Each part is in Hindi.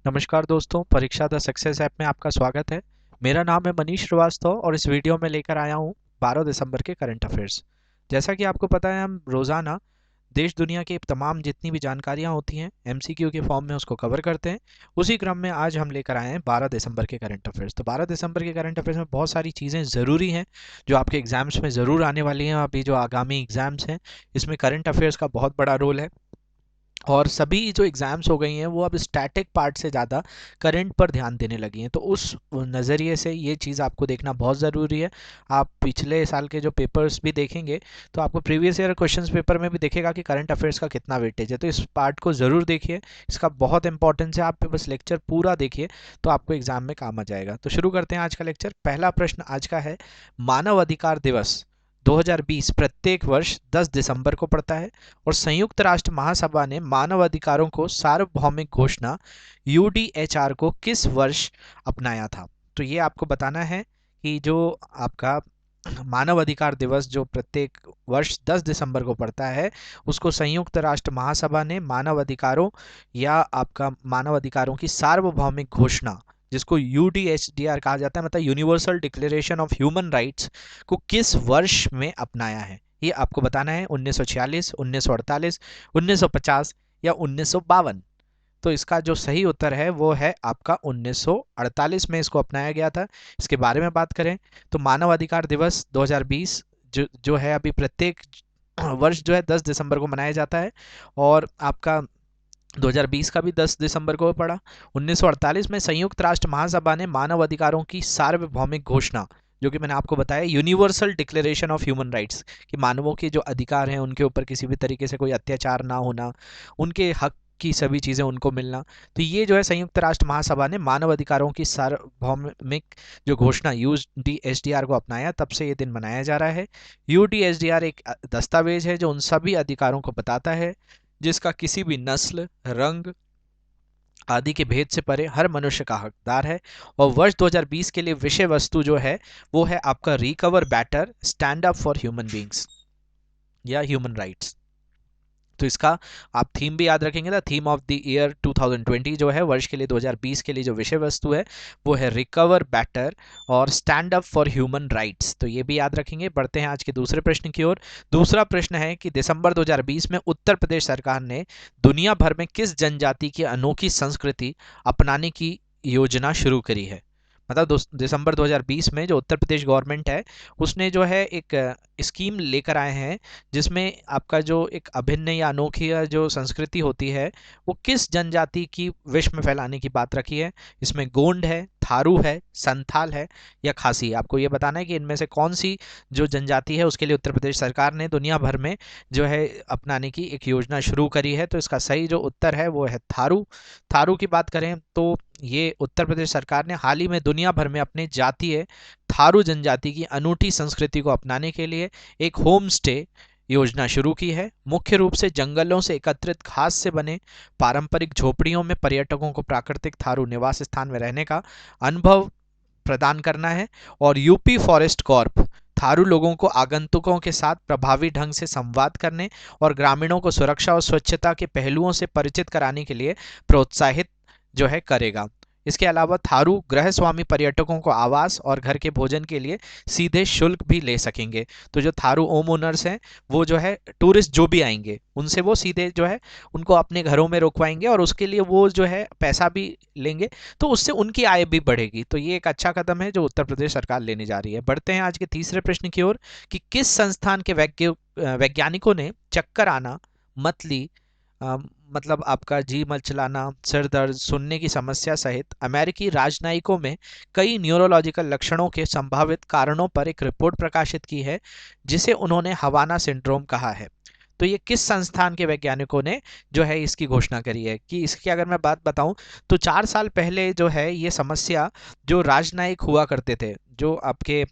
नमस्कार दोस्तों, परीक्षा द सक्सेस ऐप में आपका स्वागत है। मेरा नाम है मनीष श्रीवास्तव और इस वीडियो में लेकर आया हूँ 12 दिसंबर के करंट अफेयर्स। जैसा कि आपको पता है, हम रोज़ाना देश दुनिया की तमाम जितनी भी जानकारियाँ होती हैं एमसीक्यू के फॉर्म में उसको कवर करते हैं। उसी क्रम में आज हम लेकर आए हैं 12 दिसंबर के करंट अफेयर्स। तो 12 दिसंबर के करंट अफेयर्स में बहुत सारी चीज़ें ज़रूरी हैं जो आपके एग्जाम्स में ज़रूर आने वाली हैं। अभी जो आगामी एग्जाम्स हैं इसमें करंट अफेयर्स का बहुत बड़ा रोल है और सभी जो एग्ज़ाम्स हो गई हैं वो अब स्टैटिक पार्ट से ज़्यादा करंट पर ध्यान देने लगी हैं। तो उस नज़रिए से ये चीज़ आपको देखना बहुत ज़रूरी है। आप पिछले साल के जो पेपर्स भी देखेंगे तो आपको प्रीवियस ईयर क्वेश्चंस पेपर में भी देखेगा कि करंट अफेयर्स का कितना वेटेज है। तो इस पार्ट को ज़रूर देखिए, इसका बहुत इंपॉर्टेंस है। आप बस लेक्चर पूरा देखिए तो आपको एग्जाम में काम आ जाएगा। तो शुरू करते हैं आज का लेक्चर। पहला प्रश्न आज का है, मानव अधिकार दिवस 2020 प्रत्येक वर्ष 10 दिसंबर को पड़ता है और संयुक्त राष्ट्र महासभा ने मानव अधिकारों को सार्वभौमिक घोषणा यूडीएचआर को किस वर्ष अपनाया था। तो ये आपको बताना है कि जो आपका मानव अधिकार दिवस जो प्रत्येक वर्ष 10 दिसंबर को पड़ता है उसको संयुक्त राष्ट्र महासभा ने मानव अधिकारों या आपका मानव अधिकारों की सार्वभौमिक घोषणा, जिसको यूडीएचडीआर कहा जाता है, मतलब universal declaration of human rights, को किस वर्ष में अपनाया है। ये आपको बताना है 1946, 1948, 1950 या 1952। तो इसका जो सही उत्तर है वो है आपका 1948 में इसको अपनाया गया था। इसके बारे में बात करें तो मानव अधिकार दिवस 2020 जो है अभी प्रत्येक वर्ष जो है 10 दिसंबर को मनाया जाता है और आपका 2020 का भी 10 दिसंबर को पड़ा। 1948 में संयुक्त राष्ट्र महासभा ने मानव अधिकारों की सार्वभौमिक घोषणा, जो कि मैंने आपको बताया universal declaration of human rights, कि मानवों के जो अधिकार हैं उनके ऊपर किसी भी तरीके से कोई अत्याचार ना होना, उनके हक की सभी चीज़ें उनको मिलना। तो ये जो है संयुक्त राष्ट्र महासभा ने मानव अधिकारों की सार्वभौमिक जो घोषणा यूडीएचडीआर को अपनाया, तब से ये दिन मनाया जा रहा है। यूडीएचडीआर एक दस्तावेज है जो उन सभी अधिकारों को बताता है जिसका किसी भी नस्ल, रंग आदि के भेद से परे हर मनुष्य का हकदार है। और वर्ष 2020 के लिए विषय वस्तु जो है वो है आपका recover better, stand up for human beings या ह्यूमन राइट्स। तो इसका आप थीम भी याद रखेंगे ना, थीम ऑफ द ईयर 2020 जो है वर्ष के लिए 2020 के लिए जो विषय वस्तु है वो है रिकवर बेटर और stand up for human rights. तो ये भी याद रखेंगे। बढ़ते हैं आज के दूसरे प्रश्न की ओर। दूसरा प्रश्न है कि दिसंबर 2020 में उत्तर प्रदेश सरकार ने दुनिया भर में किस जनजाति की अनोखी संस्कृति अपनाने की योजना शुरू करी है। मतलब दिसंबर 2020 में जो उत्तर प्रदेश गवर्नमेंट है उसने जो है एक स्कीम लेकर आए हैं जिसमें आपका जो एक अभिन्न या अनोखी जो संस्कृति होती है वो किस जनजाति की विश्व में फैलाने की बात रखी है। इसमें गोंड है, थारू है, संथाल है या खासी। आपको ये बताना है कि इनमें से कौन सी जो जनजाति है उसके लिए उत्तर प्रदेश सरकार ने दुनिया भर में जो है अपनाने की एक योजना शुरू करी है। तो इसका सही जो उत्तर है वो है थारू। थारू की बात करें तो ये उत्तर प्रदेश सरकार ने हाल ही में दुनिया भर में अपने जातीय थारू जनजाति की अनूठी संस्कृति को अपनाने के लिए एक होम स्टे योजना शुरू की है। मुख्य रूप से जंगलों से एकत्रित घास से बने पारंपरिक झोपड़ियों में पर्यटकों को प्राकृतिक थारू निवास स्थान में रहने का अनुभव प्रदान करना है। और यूपी फॉरेस्ट कॉर्प थारू लोगों को आगंतुकों के साथ प्रभावी ढंग से संवाद करने और ग्रामीणों को सुरक्षा और स्वच्छता के पहलुओं से परिचित कराने के लिए प्रोत्साहित जो है करेगा। इसके अलावा थारू गृह स्वामी पर्यटकों को आवास और घर के भोजन के लिए सीधे शुल्क भी ले सकेंगे। तो जो थारू होम ओनर्स हैं वो जो है टूरिस्ट जो भी आएंगे उनसे वो सीधे जो है उनको अपने घरों में रुकवाएंगे और उसके लिए वो जो है पैसा भी लेंगे, तो उससे उनकी आय भी बढ़ेगी। तो ये एक अच्छा कदम है जो उत्तर प्रदेश सरकार लेने जा रही है। बढ़ते हैं आज के तीसरे प्रश्न की ओर कि किस संस्थान के वैज्ञानिकों ने चक्कर आना, मतली मतलब आपका जी मचलाना, सिर दर्द, सुनने की समस्या सहित अमेरिकी राजनयिकों में कई न्यूरोलॉजिकल लक्षणों के संभावित कारणों पर एक रिपोर्ट प्रकाशित की है जिसे उन्होंने हवाना सिंड्रोम कहा है। तो ये किस संस्थान के वैज्ञानिकों ने जो है इसकी घोषणा करी है। कि इसकी अगर मैं बात बताऊं तो 4 साल पहले जो है ये समस्या जो राजनयिक हुआ करते थे, जो आपके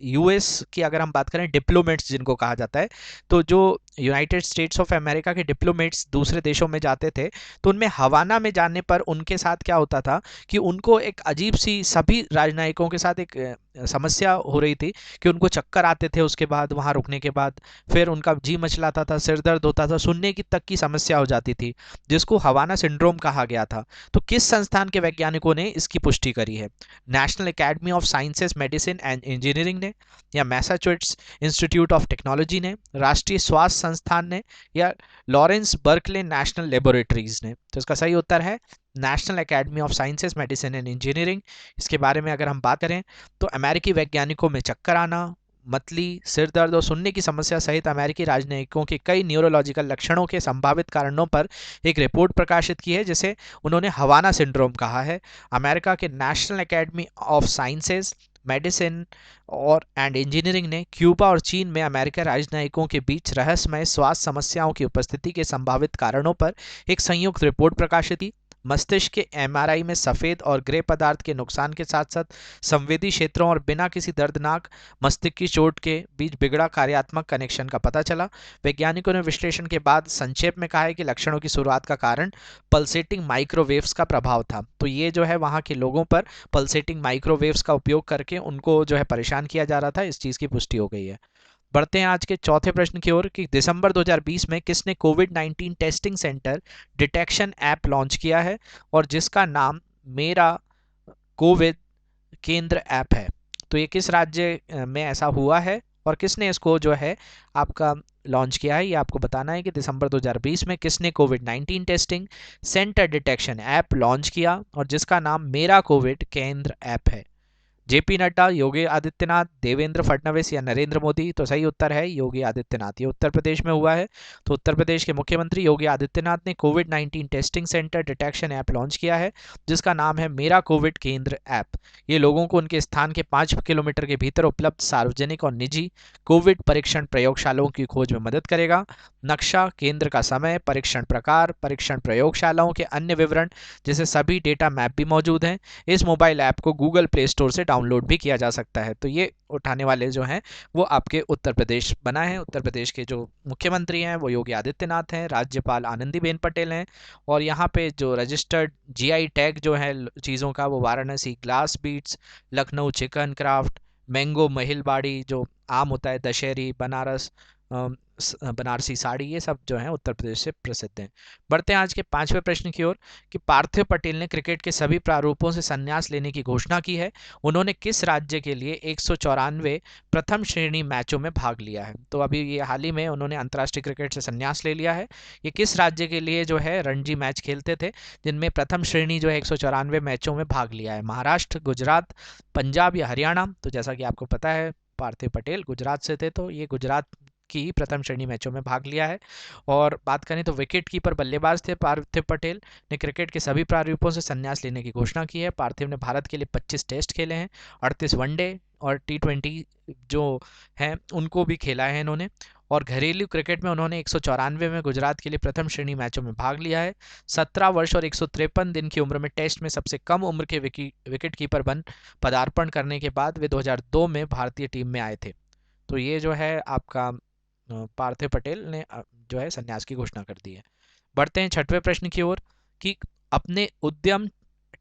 यूएस की अगर हम बात करें, डिप्लोमेट्स जिनको कहा जाता है, तो जो यूनाइटेड स्टेट्स ऑफ अमेरिका के डिप्लोमेट्स दूसरे देशों में जाते थे, तो उनमें हवाना में जाने पर उनके साथ क्या होता था कि उनको एक अजीब सी, सभी राजनयिकों के साथ एक समस्या हो रही थी कि उनको चक्कर आते थे उसके बाद, वहाँ रुकने के बाद फिर उनका जी मचलाता था, सिर दर्द होता था, सुनने की तक की समस्या हो जाती थी, जिसको हवाना सिंड्रोम कहा गया था। तो किस संस्थान के वैज्ञानिकों ने इसकी पुष्टि करी है? National academy of sciences, medicine and engineering ने, या मैसाचुसेट्स इंस्टीट्यूट ऑफ टेक्नोलॉजी ने, राष्ट्रीय स्वास्थ्य संस्थान ने, या लॉरेंस बर्कले नेशनल लेबोरेटरीज ने? तो इसका सही उत्तर है national academy of sciences, medicine and engineering. इसके बारे में अगर हम बात करें तो अमेरिकी वैज्ञानिकों में चक्कर आना, मतली, सिर दर्द और सुनने की समस्या सहित अमेरिकी राजनयिकों के कई न्यूरोलॉजिकल लक्षणों के संभावित कारणों पर एक रिपोर्ट प्रकाशित की है, जिसे उन्होंने हवाना सिंड्रोम कहा है। अमेरिका के national academy of sciences, medicine और एंड इंजीनियरिंग ने क्यूबा और चीन में अमेरिकी राजनयिकों के बीच रहस्यमय स्वास्थ्य समस्याओं की उपस्थिति के संभावित कारणों पर एक संयुक्त रिपोर्ट प्रकाशित की। मस्तिष्क के एमआरआई में सफ़ेद और ग्रे पदार्थ के नुकसान के साथ साथ संवेदी क्षेत्रों और बिना किसी दर्दनाक मस्तिष्क की चोट के बीच बिगड़ा कार्यात्मक कनेक्शन का पता चला। वैज्ञानिकों ने विश्लेषण के बाद संक्षेप में कहा है कि लक्षणों की शुरुआत का कारण पल्सेटिंग माइक्रोवेव्स का प्रभाव था। तो ये जो है वहाँ के लोगों पर पल्सेटिंग माइक्रोवेव्स का उपयोग करके उनको जो है परेशान किया जा रहा था, इस चीज़ की पुष्टि हो गई है। बढ़ते हैं आज के चौथे प्रश्न की ओर कि दिसंबर 2020 में किसने कोविड-19 testing centre detection app launch किया है और जिसका नाम मेरा कोविड केंद्र ऐप है? तो ये किस राज्य में ऐसा हुआ है और किसने इसको जो है आपका लॉन्च किया है, ये आपको बताना है कि दिसंबर 2020 में किसने कोविड-19 testing centre detection app launch किया और जिसका नाम मेरा कोविड केंद्र ऐप है? जेपी नड्डा, योगी आदित्यनाथ, देवेंद्र फडणवीस या नरेंद्र मोदी? तो सही उत्तर है योगी आदित्यनाथ। ये उत्तर प्रदेश में हुआ है। तो उत्तर प्रदेश के मुख्यमंत्री योगी आदित्यनाथ ने कोविड-19 testing centre detection app launch किया है, जिसका नाम है मेरा कोविड केंद्र ऐप। ये लोगों को उनके स्थान के 5 किलोमीटर के भीतर उपलब्ध सार्वजनिक और निजी कोविड परीक्षण प्रयोगशालाओं की खोज में मदद करेगा। नक्शा, केंद्र का समय, परीक्षण प्रकार, परीक्षण प्रयोगशालाओं के अन्य विवरण जैसे सभी डेटा मैप भी मौजूद हैं। इस मोबाइल ऐप को गूगल प्ले स्टोर से डाउनलोड भी किया जा सकता है। तो ये उठाने वाले जो हैं वो आपके उत्तर प्रदेश बना है। उत्तर प्रदेश के जो मुख्यमंत्री हैं वो योगी आदित्यनाथ हैं, राज्यपाल आनंदीबेन पटेल हैं, और यहाँ पे जो रजिस्टर्ड जीआई टैग जो है चीज़ों का, वो Varanasi glass beads, Lucknow chikan craft, mango Malihabadi जो आम होता है, दशहरी, बनारस बनारसी साड़ी, ये सब जो है उत्तर प्रदेश से प्रसिद्ध हैं। बढ़ते हैं आज के पांचवें प्रश्न की ओर कि पार्थिव पटेल ने क्रिकेट के सभी प्रारूपों से संन्यास लेने की घोषणा की है। उन्होंने किस राज्य के लिए 194 प्रथम श्रेणी मैचों में भाग लिया है? तो अभी ये हाल ही में उन्होंने अंतर्राष्ट्रीय क्रिकेट से संन्यास ले लिया है। ये किस राज्य के लिए जो है रणजी मैच खेलते थे, जिनमें प्रथम श्रेणी जो है 194 मैचों में भाग लिया है? महाराष्ट्र, गुजरात, पंजाब या हरियाणा? तो जैसा कि आपको पता है पार्थिव पटेल गुजरात से थे, तो ये गुजरात की प्रथम श्रेणी मैचों में भाग लिया है। और बात करें तो विकेट कीपर बल्लेबाज थे पार्थिव पटेल ने क्रिकेट के सभी प्रारूपों से संन्यास लेने की घोषणा की है। पार्थिव ने भारत के लिए 25 टेस्ट खेले हैं, 38 वनडे और T20 जो हैं उनको भी खेला है इन्होंने। और घरेलू क्रिकेट में उन्होंने 194 में गुजरात के लिए प्रथम श्रेणी मैचों में भाग लिया है। 17 वर्ष और 153 दिन की उम्र में टेस्ट में सबसे कम उम्र के विकेट कीपर बन पदार्पण करने के बाद वे 2002 में भारतीय टीम में आए थे। तो ये जो है आपका पार्थिव पटेल ने जो है संन्यास की घोषणा कर दी है। बढ़ते हैं छठवें प्रश्न की ओर कि अपने उद्यम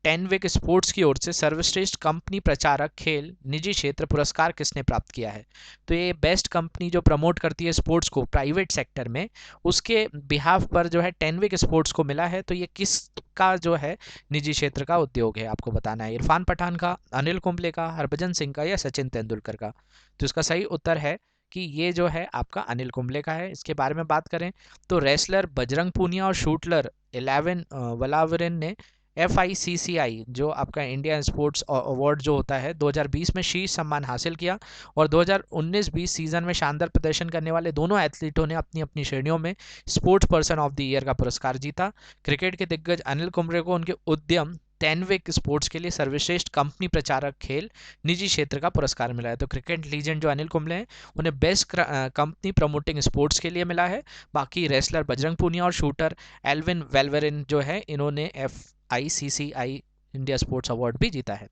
टेनविक स्पोर्ट्स की ओर से सर्वश्रेष्ठ कंपनी प्रचारक खेल निजी क्षेत्र पुरस्कार किसने प्राप्त किया है? तो ये बेस्ट कंपनी जो प्रमोट करती है स्पोर्ट्स को प्राइवेट सेक्टर में, उसके बिहाफ पर जो है टेनविक स्पोर्ट्स को मिला है। तो ये किसका जो है निजी क्षेत्र का उद्योग है, आपको बताना है। इरफान पठान का, अनिल कुंबले का, हरभजन सिंह का या सचिन तेंदुलकर का? तो इसका सही उत्तर है कि ये जो है आपका अनिल कुंबले का है। इसके बारे में बात करें तो रेसलर बजरंग पूनिया और शूटलर 11 वलावरिन ने FICCI जो आपका इंडिया स्पोर्ट्स अवार्ड जो होता है 2020 में शीर्ष सम्मान हासिल किया। और 2019-20 सीजन में शानदार प्रदर्शन करने वाले दोनों एथलीटों ने अपनी अपनी श्रेणियों में sports person of the year का पुरस्कार जीता। क्रिकेट के दिग्गज अनिल कुंबले को उनके उद्यम टेनविक स्पोर्ट्स के लिए सर्वश्रेष्ठ कंपनी प्रचारक खेल निजी क्षेत्र का पुरस्कार मिला है। तो क्रिकेट लीजेंड जो अनिल कुंबले हैं उन्हें बेस्ट कंपनी प्रमोटिंग स्पोर्ट्स के लिए मिला है। बाकी रेसलर बजरंग पूनिया और शूटर एल्विन वेलवेरिन जो है इन्होंने FICCI इंडिया स्पोर्ट्स अवार्ड भी जीता है।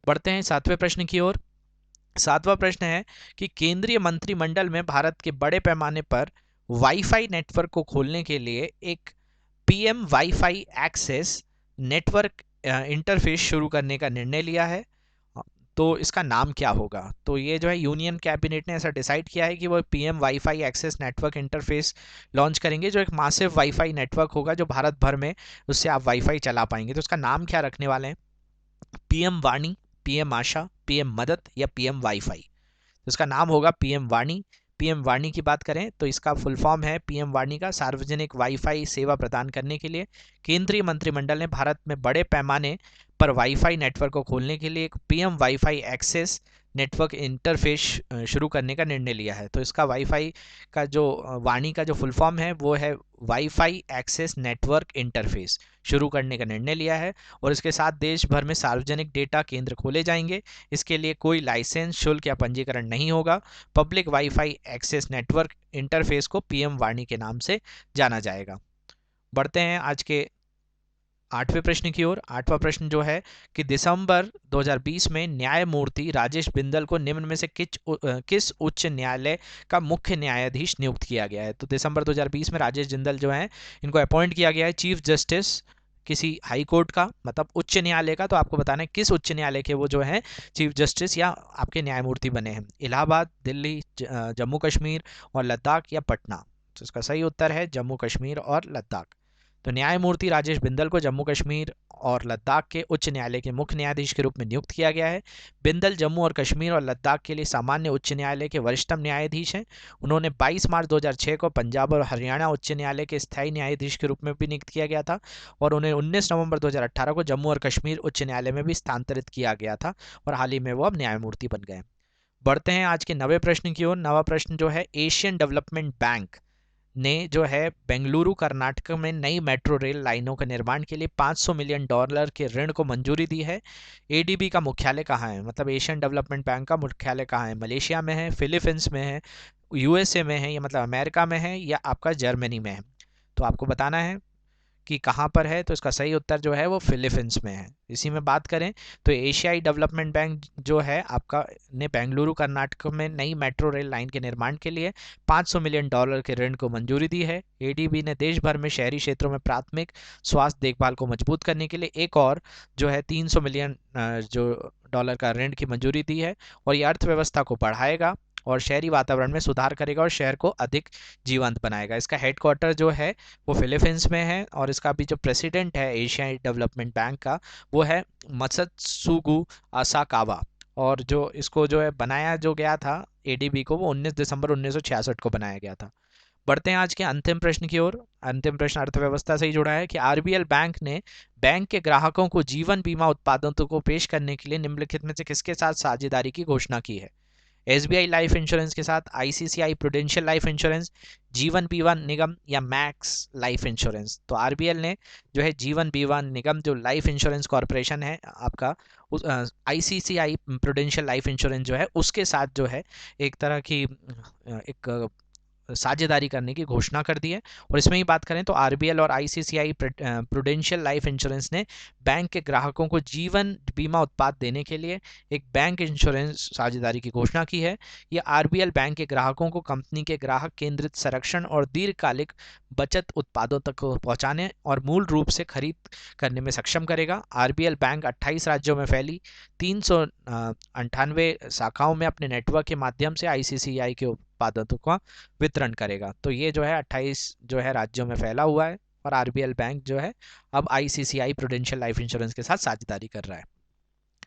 बढ़ते हैं सातवें प्रश्न की ओर सातवां प्रश्न है कि केंद्रीय मंत्रिमंडल में भारत के बड़े पैमाने पर वाईफाई नेटवर्क को खोलने के लिए एक PM wifi access network interface शुरू करने का निर्णय लिया है। तो इसका नाम क्या होगा? तो ये जो है यूनियन कैबिनेट ने ऐसा डिसाइड किया है कि वो PM wifi access network interface launch करेंगे, जो एक मासिव वाईफाई नेटवर्क होगा जो भारत भर में उससे आप वाईफाई चला पाएंगे। तो उसका नाम क्या रखने वाले हैं? पीएम वाणी, पीएम आशा, पीएम मदद या पीएम वाईफाई? तो इसका नाम होगा पीएम वाणी। पीएम वाणी की बात करें तो इसका फुल फॉर्म है पीएम वाणी का सार्वजनिक वाईफाई सेवा प्रदान करने के लिए केंद्रीय मंत्रिमंडल ने भारत में बड़े पैमाने पर वाईफाई नेटवर्क को खोलने के लिए एक PM wifi access network interface शुरू करने का निर्णय लिया है। तो इसका वाईफाई का जो वाणी का जो फुल फॉर्म है वो है वाईफाई एक्सेस नेटवर्क इंटरफेस शुरू करने का निर्णय लिया है। और इसके साथ देश भर में सार्वजनिक डेटा केंद्र खोले जाएंगे। इसके लिए कोई लाइसेंस, शुल्क या पंजीकरण नहीं होगा। Public wifi access network interface को पीएम वाणी के नाम से जाना जाएगा। बढ़ते हैं आज के आठवें प्रश्न की ओर। आठवां प्रश्न जो है कि दिसंबर 2020 में न्यायमूर्ति राजेश बिंदल को निम्न में से किस उच्च न्यायालय का मुख्य न्यायाधीश नियुक्त किया गया है? तो दिसंबर 2020 में राजेश बिंदल जो है इनको अपॉइंट किया गया है चीफ जस्टिस किसी हाई कोर्ट का, मतलब उच्च न्यायालय का। तो आपको बताना है किस उच्च न्यायालय के वो जो है चीफ जस्टिस या आपके न्यायमूर्ति बने हैं। इलाहाबाद, दिल्ली, जम्मू कश्मीर और लद्दाख या पटना? तो इसका सही उत्तर है जम्मू कश्मीर और लद्दाख। तो न्यायमूर्ति राजेश बिंदल को जम्मू कश्मीर और लद्दाख के उच्च न्यायालय के मुख्य न्यायाधीश के रूप में नियुक्त किया गया है। बिंदल जम्मू और कश्मीर और लद्दाख के लिए सामान्य उच्च न्यायालय के वरिष्ठतम न्यायाधीश हैं। उन्होंने 22 मार्च 2006 को पंजाब और हरियाणा उच्च न्यायालय के स्थायी न्यायाधीश के रूप में भी नियुक्त किया गया था और उन्हें 19 नवंबर 2018 को जम्मू और कश्मीर उच्च न्यायालय में भी स्थानांतरित किया गया था और हाल ही में वो अब न्यायमूर्ति बन गए। बढ़ते हैं आज के नवे प्रश्न की ओर। नवा प्रश्न जो है एशियन डेवलपमेंट बैंक ने जो है बेंगलुरु कर्नाटक में नई मेट्रो रेल लाइनों के निर्माण के लिए $500 मिलियन के ऋण को मंजूरी दी है। एडीबी का मुख्यालय कहाँ है? मतलब एशियन डेवलपमेंट बैंक का मुख्यालय कहाँ है? मलेशिया में है, फिलीपींस में है, यूएसए में है, या मतलब अमेरिका में है, या आपका जर्मनी में है? तो आपको बताना है कि कहाँ पर है। तो इसका सही उत्तर जो है वो फिलीपींस में है। इसी में बात करें तो एशियाई डेवलपमेंट बैंक जो है आपका ने बेंगलुरु कर्नाटक में नई मेट्रो रेल लाइन के निर्माण के लिए $500 मिलियन के ऋण को मंजूरी दी है। एडीबी ने देश भर में शहरी क्षेत्रों में प्राथमिक स्वास्थ्य देखभाल को मजबूत करने के लिए एक और जो है $300 मिलियन जो डॉलर का ऋण की मंजूरी दी है और ये अर्थव्यवस्था को बढ़ाएगा और शहरी वातावरण में सुधार करेगा और शहर को अधिक जीवंत बनाएगा। इसका हेडक्वार्टर जो है वो फिलीपींस में है और इसका भी जो प्रेसिडेंट है एशियाई डेवलपमेंट बैंक का वो है मत्सुत्सुगु असाकावा। और जो इसको जो है बनाया जो गया था एडीबी को वो 19 दिसंबर 1966 को बनाया गया था। बढ़ते हैं आज के अंतिम प्रश्न की ओर। अंतिम प्रश्न अर्थव्यवस्था से ही जुड़ा है कि आरबीएल बैंक ने बैंक के ग्राहकों को जीवन बीमा उत्पादों को पेश करने के लिए निम्नलिखित में से किसके साथ साझेदारी की घोषणा की है? एसबीआई लाइफ इंश्योरेंस के साथ, आईसीसीआई प्रूडेंशियल लाइफ इंश्योरेंस, जीवन बीमा निगम या मैक्स लाइफ इंश्योरेंस? तो आरबीएल ने जो है जीवन बीमा निगम जो लाइफ इंश्योरेंस कॉरपोरेशन है आपका उस आईसीसीआई प्रूडेंशियल लाइफ इंश्योरेंस जो है उसके साथ जो है एक तरह की एक साझेदारी करने की घोषणा कर दी है। और इसमें ही बात करें तो आरबीएल और आईसीसीआई प्रूडेंशियल लाइफ इंश्योरेंस ने बैंक के ग्राहकों को जीवन बीमा उत्पाद देने के लिए एक बैंक इंश्योरेंस साझेदारी की घोषणा की है। यह आरबीएल बैंक के ग्राहकों को कंपनी के ग्राहक केंद्रित संरक्षण और दीर्घकालिक बचत उत्पादों तक पहुंचाने और मूल रूप से खरीद करने में सक्षम करेगा। आरबीएल बैंक 28 राज्यों में फैली 398 शाखाओं में अपने नेटवर्क के माध्यम से आईसीसीआई के उत्पादों का वितरण करेगा। तो ये जो है 28 जो है राज्यों में फैला हुआ है और आरबीएल बैंक जो है अब आईसीसीआई प्रूडेंशियल लाइफ इंश्योरेंस के साथ साझेदारी कर रहा है।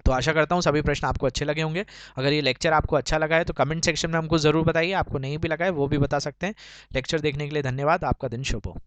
तो आशा करता हूँ सभी प्रश्न आपको अच्छे लगे होंगे। अगर ये लेक्चर आपको अच्छा लगा है तो कमेंट सेक्शन में हमको ज़रूर बताइए। आपको नहीं भी लगा है वो भी बता सकते हैं। लेक्चर देखने के लिए धन्यवाद। आपका दिन शुभ हो।